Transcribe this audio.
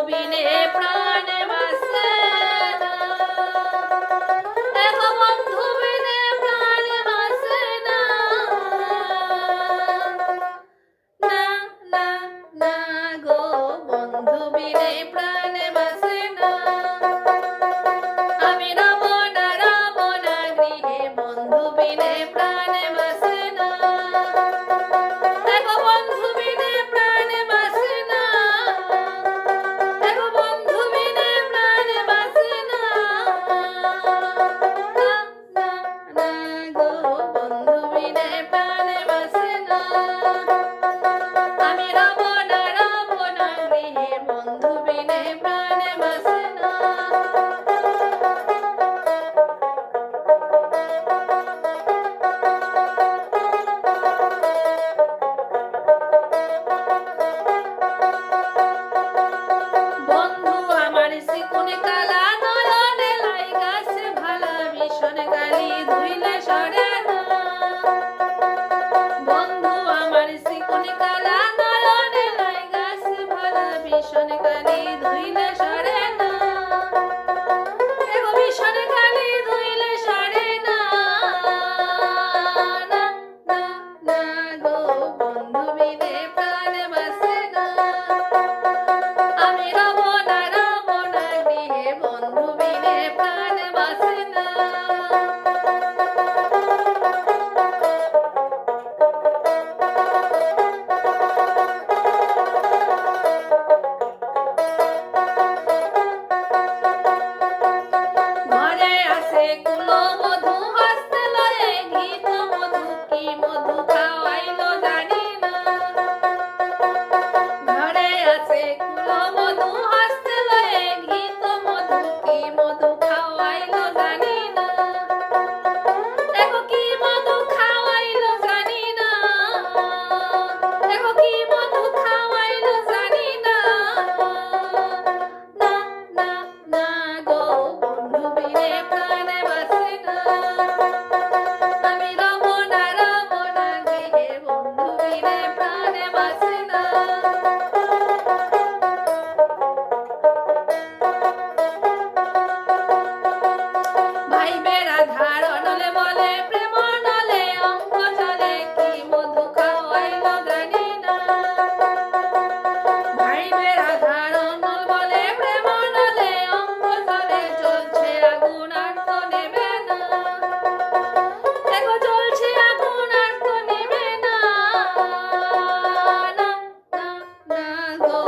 বিনে প্রাণ বাসে না, দেখো বন্ধু বিনে প্রাণ বাসে না, না না না গো বন্ধু বিনে প্রাণ বাসে না। আমি রব না গৃহে বন্ধু বিনে প্রাণ বাসে না, দেখো বন্ধু বিনে প্রাণ বাসে না, দেখো বন্ধু বিনে প্রাণ বাসে না, না না গো বন্ধু বিনে প্রাণ বাসে না। আমি রব না গৃহে বন্ধু বিনে প্রাণ বাসে না। বন্ধু আমার শিকুন কালা নয়নে লাইগাছে ভালা ভীষণ গালি ধুইলে সরে না, বন্ধু আমার শিকুন কালা নয়নে লাইগাছে ভালা ভীষণ গালি ধুইলে সরে না, এগো ভীষণ গালি ধুইলে সরে না, না না না গো বন্ধু বিনে প্রাণ বাসে না। আমি রব না গৃহে বন্ধু বিনে প্রাণ বাসে না। ঘরে আসে কুলো মধু হস্তে লয়ে ঘৃত মধু কি মধু খাওয়াইলো জানি না, ঘরে আসে কুলো মধু হস্তে লয়ে ঘৃত মধু কি মধু খাওয়াইলো জানি না, দেখো কি মধু খাওয়াইলো জানি না, দেখো কি মধু খাওয়াইলো জানি না, না না না গো বন্ধু বিনে প্রাণ বাসে না। আমি রব না গৃহে বন্ধু বিনে প্রাণ বাসে না। ভাইবের আধার অনলে বলে প্রেম নলে অঙ্গ চলে কি মধু খাওয়াইলো জানি না, ভাইবের আধার অনল বলে প্রেম নলে অঙ্গ চলে চলছে আগুন আর তো নেবে না, দেখো চলছে আগুন আর তো নেবে না, না না না গো